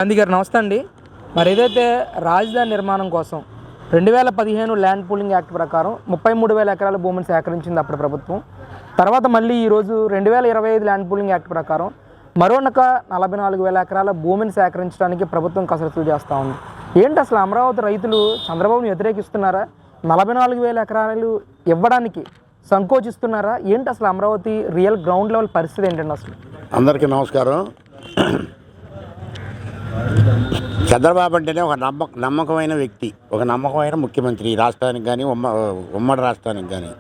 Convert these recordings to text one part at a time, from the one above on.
గాంధీ గారు నమస్తే అండి. మరి ఏదైతే రాజధాని నిర్మాణం కోసం 2015 ల్యాండ్ పూలింగ్ యాక్ట్ ప్రకారం 33,000 ఎకరాల భూమిని సేకరించింది అప్పుడు ప్రభుత్వం. తర్వాత మళ్ళీ ఈరోజు 2025 ల్యాండ్ పూలింగ్ యాక్ట్ ప్రకారం మరొక 44,000 ఎకరాల భూమిని సేకరించడానికి ప్రభుత్వం కసరత్తులు చేస్తూ ఉంది. ఏంటి అసలు అమరావతి రైతులు చంద్రబాబును వ్యతిరేకిస్తున్నారా? 44,000 ఎకరాలు ఇవ్వడానికి సంకోచిస్తున్నారా? ఏంటి అసలు అమరావతి రియల్ గ్రౌండ్ లెవెల్ పరిస్థితి ఏంటండి అసలు? అందరికీ నమస్కారం. చంద్రబాబు అంటేనే ఒక నమ్మకమైన వ్యక్తి, ఒక నమ్మకమైన ముఖ్యమంత్రి రాష్ట్రానికి కానీ ఉమ్మడి రాష్ట్రానికి కానీ.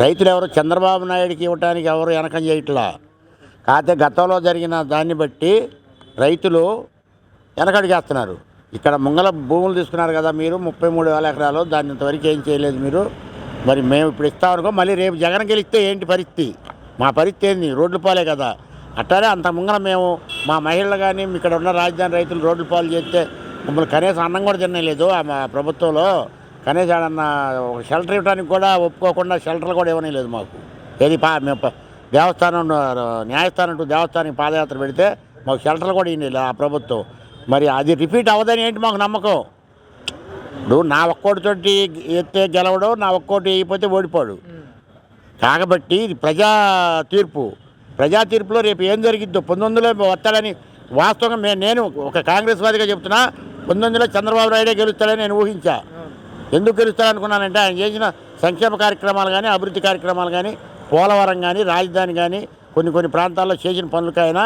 రైతులు ఎవరు చంద్రబాబు నాయుడికి ఇవ్వటానికి ఎవరు వెనకం చేయట్లా. కాకపోతే గతంలో జరిగిన దాన్ని బట్టి రైతులు వెనకడిగేస్తున్నారు. ఇక్కడ ముంగల భూములు తీసుకున్నారు కదా మీరు 33,000 ఎకరాలు, దాన్ని ఇంతవరకు ఏం చేయలేదు మీరు. మరి మేము ఇప్పుడు ఇస్తామనుకో, మళ్ళీ రేపు జగన్ గెలిస్తే ఏంటి పరిస్థితి? మా పరిస్థితి ఏంది? రోడ్ల పాలే కదా. అట్లానే అంత ముంగల మేము మా మహిళలు కానీ ఇక్కడ ఉన్న రాజధాని రైతులు రోడ్ల పాలు చేస్తే మమ్మల్ని కనీసం అన్నం కూడా తినలేదు. మా ప్రభుత్వంలో కనీసం ఏమన్నా ఒక షెల్టర్ ఇవ్వడానికి కూడా ఒప్పుకోకుండా షెల్టర్లు కూడా ఇవ్వలేదు మాకు. ఏది మేము దేవస్థానం న్యాయస్థానం టు దేవస్థానానికి పాదయాత్ర పెడితే మాకు షెల్టర్లు కూడా ఇవ్వలేదు ఆ ప్రభుత్వం. మరి అది రిపీట్ అవ్వదని ఏంటి మాకు నమ్మకం? ఇప్పుడు నా ఒక్కోటితోటి ఎత్తే గెలవడం, నా ఒక్కోటి అయిపోతే ఓడిపోడు. కాబట్టి ఇది ప్రజా తీర్పులో రేపు ఏం జరిగిద్దో 19లో వస్తాడని వాస్తవంగా నేను ఒక కాంగ్రెస్ వాదిగా చెప్తున్నా. 19లో చంద్రబాబు నాయుడే గెలుస్తాడని నేను ఊహించా. ఎందుకు గెలుస్తాడనుకున్నానంటే ఆయన చేసిన సంక్షేమ కార్యక్రమాలు కానీ, అభివృద్ధి కార్యక్రమాలు కానీ, పోలవరం కానీ, రాజధాని కానీ కొన్ని ప్రాంతాల్లో చేసిన పనులకైనా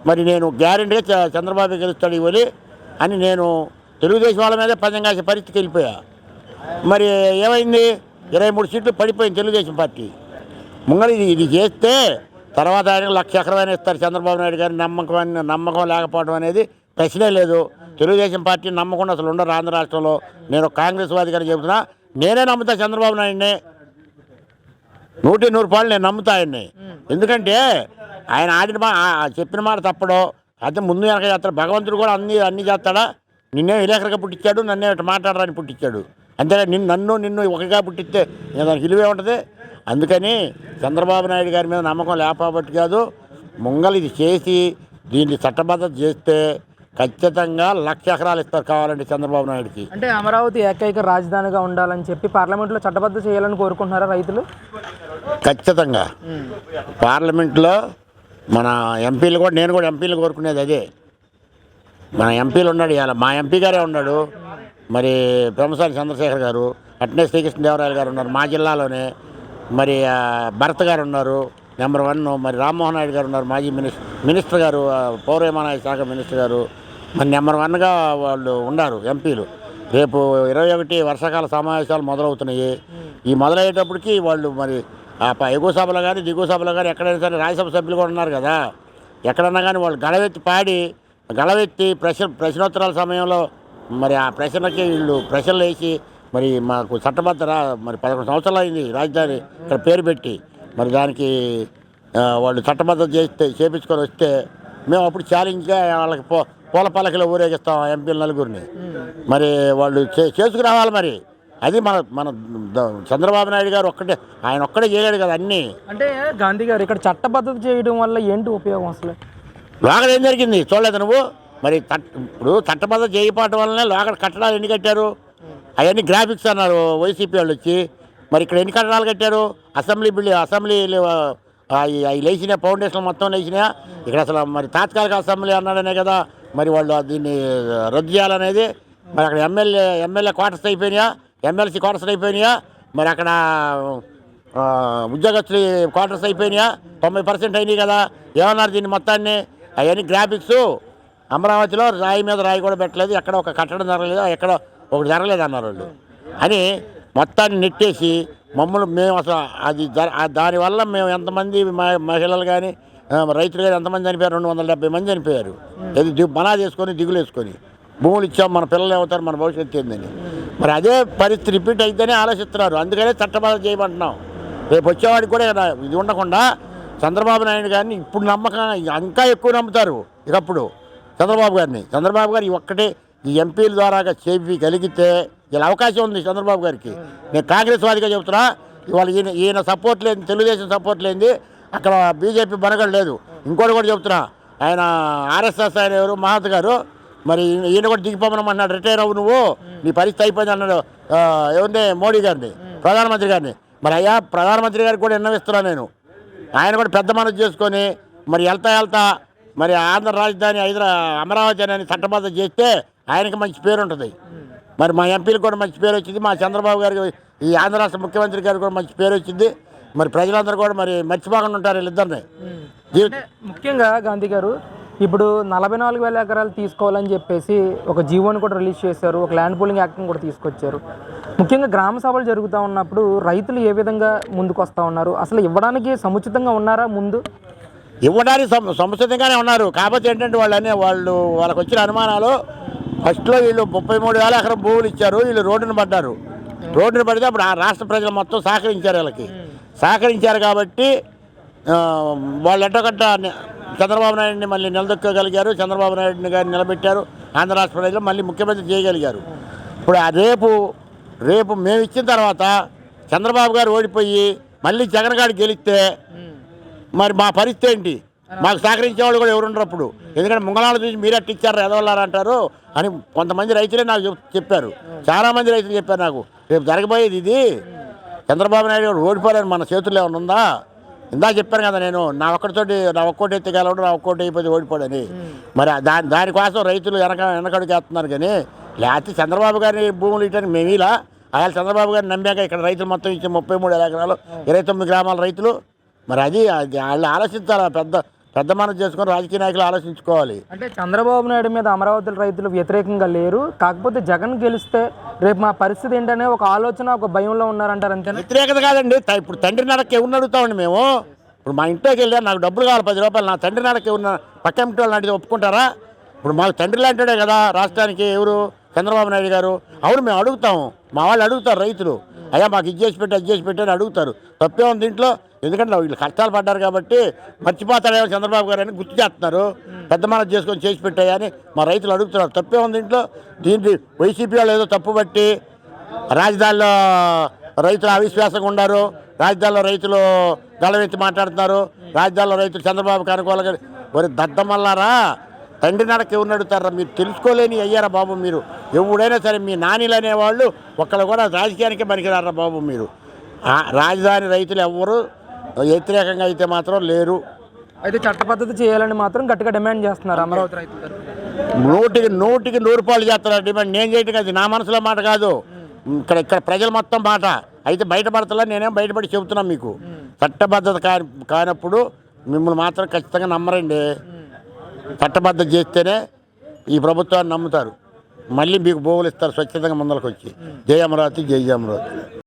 మరి నేను గ్యారెంటీగా చంద్రబాబు గెలుస్తాడు ఇవ్వాలి అని నేను తెలుగుదేశం వాళ్ళ మీదే పందెం కాసే పరిస్థితికి వెళ్ళిపోయా. మరి ఏమైంది? 23 సీట్లు పడిపోయింది తెలుగుదేశం పార్టీ. ముంగళ ఇది చేస్తే తర్వాత ఆయన 1,00,000 ఎకరమైనా ఇస్తారు చంద్రబాబు నాయుడు గారి. నమ్మకం లేకపోవడం అనేది ప్రశ్నే లేదు. తెలుగుదేశం పార్టీ నమ్మకుండా అసలు ఉండరు ఆంధ్ర రాష్ట్రంలో. నేను కాంగ్రెస్ వాదిగా చెబుతున్నా, నేనే నమ్ముతా చంద్రబాబు నాయుడిని. 100% నేను నమ్ముతా ఆయన్ని. ఎందుకంటే ఆయన చెప్పిన మాట తప్పడో అయితే ముందు వెనక చేస్తాడు. భగవంతుడు కూడా అన్నీ చేస్తాడా? నిన్నే విలేకరుగా పుట్టించాడు, నన్నే మాట్లాడరాని పుట్టించాడు. అంతేగా నిన్ను ఒకగా పుట్టిస్తే దానికి విలువే ఉంటుంది. అందుకని చంద్రబాబు నాయుడు గారి మీద నమ్మకం లేకపోబట్టి కాదు, ముంగలు ఇది చేసి దీన్ని చట్టబద్ధత చేస్తే ఖచ్చితంగా 1,00,000 ఎకరాలు ఇస్తారు కావాలంటే చంద్రబాబు నాయుడికి. అంటే అమరావతి ఏకైక రాజధానిగా ఉండాలని చెప్పి పార్లమెంట్లో చట్టబద్ధత చేయాలని కోరుకుంటున్నారా రైతులు? ఖచ్చితంగా పార్లమెంట్లో మన ఎంపీలు కూడా, నేను కూడా ఎంపీలు కోరుకునేది అదే. మన ఎంపీలు ఉన్నాడు, ఇవాళ మా ఎంపీ గారే ఉన్నాడు, మరి పెమ్మసాని చంద్రశేఖర్ గారు, అట్నే శ్రీకృష్ణదేవరాయలు గారు ఉన్నారు మా జిల్లాలోనే. మరి భరత్ గారు ఉన్నారు నెంబర్ 1. మరి రామ్మోహన్ నాయుడు గారు ఉన్నారు మాజీ మినిస్టర్ గారు, పౌర విమానయాన శాఖ మినిస్టర్ గారు. మరి నెంబర్ 1గా వాళ్ళు ఉన్నారు ఎంపీలు. రేపు 21 వర్షాకాల సమావేశాలు మొదలవుతున్నాయి. ఈ మొదలయ్యేటప్పటికి వాళ్ళు మరి ఎగువ సభలో కానీ దిగువ సభలో కానీ ఎక్కడైనా సరే రాజ్యసభ సభ్యులు కూడా ఉన్నారు కదా, ఎక్కడన్నా కానీ వాళ్ళు గళవెత్తి ప్రశ్నోత్తరాల సమయంలో మరి ఆ ప్రశ్నకి వీళ్ళు ప్రశ్నలు వేసి మరి మాకు చట్టబద్ధ మరి 11 సంవత్సరాలు అయింది రాజధాని ఇక్కడ పేరు పెట్టి. మరి దానికి వాళ్ళు చట్టబద్ధత చేపించుకొని వస్తే మేము అప్పుడు ఛాలెంజ్గా వాళ్ళకి పూల పల్లకిలో ఊరేగిస్తాం ఎంపీలు 4గురిని. మరి వాళ్ళు చేసుకురావాలి. మరి అది మన చంద్రబాబు నాయుడు గారు ఆయన ఒక్కడే చేయలేడు కదా అన్నీ. అంటే గాంధీ గారు ఇక్కడ చట్టబద్ధత చేయడం వల్ల ఏంటి ఉపయోగం అసలు? లోకల్ ఏం జరిగింది చూడలేదు నువ్వు? మరి ఇప్పుడు చట్టబద్ధత చేయకపోవడం వల్లనే లోకల్ కట్టడాలు ఎన్ని కట్టారు? అవన్నీ గ్రాఫిక్స్ అన్నారు వైసీపీ వాళ్ళు వచ్చి. మరి ఇక్కడ ఎన్ని కట్టడాలు కట్టారు? అసెంబ్లీ అవి లేచిన ఫౌండేషన్ మొత్తం లేచినాయా? ఇక్కడ అసలు మరి తాత్కాలిక అసెంబ్లీ అన్నాడనే కదా మరి వాళ్ళు దీన్ని రద్దు చేయాలనేది. మరి అక్కడ ఎమ్మెల్యే క్వార్టర్స్ అయిపోయినాయా? ఎమ్మెల్సీ క్వార్టర్స్ అయిపోయినాయా? మరి అక్కడ ఉద్యోగస్తులు క్వార్టర్స్ అయిపోయినాయా? 90% అయినాయి కదా. ఏమన్నారు దీన్ని మొత్తాన్ని? అవన్నీ గ్రాఫిక్స్. అమరావతిలో రాయి మీద రాయి కూడా పెట్టలేదు, ఎక్కడ ఒక కట్టడం జరగలేదు, ఎక్కడ ఒకటి జరగలేదు అన్నారు వాళ్ళు అని మొత్తాన్ని నెట్టేసి మేము అసలు దానివల్ల మేము ఎంతమంది మహిళలు కానీ రైతులు కానీ ఎంతమంది చనిపోయారు? 270 మంది చనిపోయారు. ఇది మనా చేసుకొని దిగులు వేసుకొని భూములు ఇచ్చాం, మన పిల్లలు ఏమవుతారు, మన భవిష్యత్తు ఏందని. మరి అదే పరిస్థితి రిపీట్ అయితేనే ఆలోచిస్తున్నారు. అందుకనే చట్టబద్ధత చేయమంటున్నాం. రేపు వచ్చేవాడికి కూడా ఇది ఉండకుండా చంద్రబాబు నాయుడు గారిని ఇప్పుడు నమ్మకం ఇంకా ఎక్కువ నమ్ముతారు. ఇకప్పుడు చంద్రబాబు గారు ఒక్కటే ఈ ఎంపీల ద్వారాగా చేయగలిగితే ఇలా అవకాశం ఉంది చంద్రబాబు గారికి. నేను కాంగ్రెస్ వాదిగా చెబుతున్నా, ఇవాళ ఈయన సపోర్ట్ లేదు, తెలుగుదేశం సపోర్ట్ లేనిది అక్కడ బీజేపీ బనగడ లేదు. ఇంకోటి కూడా చెప్తున్నా, ఆయన ఆర్ఎస్ఎస్ ఆయన ఎవరు మహత్ గారు మరి ఈయన కూడా దిగిపోమన్నాడు, రిటైర్ అవ్వు నువ్వు, నీ పరిస్థితి అయిపోయింది అన్నాడు. ఏముంది మోడీ గారిని, ప్రధానమంత్రి గారిని. మరి అయ్యా ప్రధానమంత్రి గారికి కూడా విన్నవిస్తున్నాను నేను, ఆయన కూడా పెద్ద మనసు చేసుకొని మరి వెళ్తా మరి ఆంధ్ర రాజధాని అమరావతి అని చట్టబద్ధం చేస్తే ఆయనకి మంచి పేరు ఉంటుంది. మరి మా ఎంపీలకు కూడా మంచి పేరు వచ్చింది, మా చంద్రబాబు గారికి, ఈ ఆంధ్ర రాష్ట్ర ముఖ్యమంత్రి గారికి కూడా మంచి పేరు వచ్చింది. మరి ప్రజలందరూ కూడా మరి మర్చిపోకుండా ఉంటారు వీళ్ళిద్దరిని. ముఖ్యంగా గాంధీ గారు ఇప్పుడు 44,000 ఎకరాలు తీసుకోవాలని చెప్పేసి ఒక జీవోని కూడా రిలీజ్ చేశారు, ఒక ల్యాండ్ పూలింగ్ యాక్ట్ని కూడా తీసుకొచ్చారు. ముఖ్యంగా గ్రామ సభలు జరుగుతూ ఉన్నప్పుడు రైతులు ఏ విధంగా ముందుకు వస్తూ ఉన్నారు, అసలు ఇవ్వడానికి సముచితంగా ఉన్నారా? ముందు ఇవ్వడానికి సముచితంగానే ఉన్నారు. కాకపోతే ఏంటంటే వాళ్ళకి వచ్చిన అనుమానాలు, ఫస్ట్లో వీళ్ళు 33,000 ఎకరం భూములు ఇచ్చారు, వీళ్ళు రోడ్డును పడ్డారు. రోడ్డును పడితే అప్పుడు ఆ రాష్ట్ర ప్రజలు మొత్తం సహకరించారు, వీళ్ళకి సహకరించారు. కాబట్టి వాళ్ళు ఎట్టగట్ట చంద్రబాబు నాయుడిని మళ్ళీ నిలదొక్కగలిగారు, చంద్రబాబు నాయుడిని గారిని నిలబెట్టారు, ఆంధ్ర రాష్ట్ర ప్రజలు మళ్ళీ ముఖ్యమంత్రి చేయగలిగారు. ఇప్పుడు రేపు మేము ఇచ్చిన తర్వాత చంద్రబాబు గారు ఓడిపోయి మళ్ళీ జగన్ గారు గెలిస్తే మరి మా పరిస్థితి ఏంటి? మాకు సహకరించే వాళ్ళు కూడా ఎవరుండరు అప్పుడు. ఎందుకంటే ముంగళాలు చూసి మీరే ఇచ్చారు ఎదవల్లారు అంటారు అని కొంతమంది రైతులే నాకు చెప్పారు, చాలామంది రైతులు చెప్పారు నాకు. రేపు జరగబోయేది ఇది, చంద్రబాబు నాయుడు గారు ఓడిపోలేని మన చేతుల్లో ఏమైనా ఉందా? ఇందా చెప్పాను కదా నేను, నా ఒక్కోటి ఎత్తుకెళ్ళడం, నా ఒక్కోటి అయిపోతే ఓడిపోడని. మరి దానికోసం రైతులు వెనకడుగు వేస్తున్నారు. కానీ లేకపోతే చంద్రబాబు గారిని భూములు ఇవ్వడానికి మేము ఇలా అలా చంద్రబాబు గారిని నమ్మాక ఇక్కడ రైతులు మొత్తం ఇచ్చే 33,000 ఎకరాలు 29 గ్రామాల రైతులు. మరి అది వాళ్ళు ఆలోచించాలి, పెద్ద మనసు చేసుకొని రాజకీయ నాయకులు ఆలోచించుకోవాలి. అంటే చంద్రబాబు నాయుడు మీద అమరావతి రైతులు వ్యతిరేకంగా లేరు, కాకపోతే జగన్ గెలిస్తే రేపు మా పరిస్థితి ఏంటనే ఒక ఆలోచన, ఒక భయంలో ఉన్నారంటారు, అంతేనా? వ్యతిరేకత కాదండి. ఇప్పుడు తండ్రి నడక ఎవరిని అడుగుతామండి మేము? ఇప్పుడు మా ఇంట్లోకి వెళ్ళా నాకు డబ్బులు కావాలి 10 రూపాయలు, నా తండ్రి నడక ఎవరిన పక్క ఇంటి వాళ్ళు అడిగితే ఒప్పుకుంటారా? ఇప్పుడు మాకు తండ్రి లాంటిదే కదా రాష్ట్రానికి ఎవరు? చంద్రబాబు నాయుడు గారు. అవును మేము అడుగుతాము, మా వాళ్ళు అడుగుతారు, రైతులు అయ్యా మాకు ఇది చేసి పెట్టి అని అడుగుతారు. తప్పే ఉంది దీంట్లో? ఎందుకంటే వీళ్ళు కష్టాలు పడ్డారు కాబట్టి మర్చిపోతాడేమో చంద్రబాబు గారు అని గుర్తు చేస్తున్నారు. పెద్ద మనసు చేసుకొని చేసి పెట్టాయని మా రైతులు అడుగుతున్నారు. తప్పే ఉంది దీంట్లో? దీనికి వైసీపీ వాళ్ళు ఏదో తప్పు బట్టి రాజధానిలో రైతులు అవిశ్వాసంగా ఉన్నారు, రాజధానిలో రైతులు గళవెత్తి మాట్లాడుతున్నారు, రాజధానిలో రైతులు చంద్రబాబుకి అనుకూలంగా. మరి దద్దమల్లారా, తండ్రి నడక ఎవరిని అడుగుతారా? మీరు తెలుసుకోలేని అయ్యారా బాబు మీరు? ఎవడైనా సరే మీ నానీలు అనేవాళ్ళు ఒక్కళ్ళు కూడా రాజకీయానికే పనికిరారా బాబు మీరు? రాజధాని రైతులు ఎవ్వరు వ్యతిరేకంగా అయితే మాత్రం లేరు. అయితే చట్టపద్ధతి చేయాలని మాత్రం గట్టిగా డిమాండ్ చేస్తున్నారు అమరావతి రైతులు. 100కి 100 చేస్తున్నారు డిమాండ్. నేను చేయటం కాదు, నా మనసులో మాట కాదు, ఇక్కడ ప్రజలు మొత్తం మాట. అయితే బయటపడతలా, నేనేం బయటపడి చెబుతున్నాను మీకు. చట్టబద్ధత కానప్పుడు మిమ్మల్ని మాత్రం ఖచ్చితంగా నమ్మరండి. చట్టబద్ధత చేస్తేనే ఈ ప్రభుత్వాన్ని నమ్ముతారు, మళ్ళీ మీకు భూములు ఇస్తారు స్వచ్ఛతంగా ముందరకు వచ్చి. జై అమరావతి, జై అమరావతి.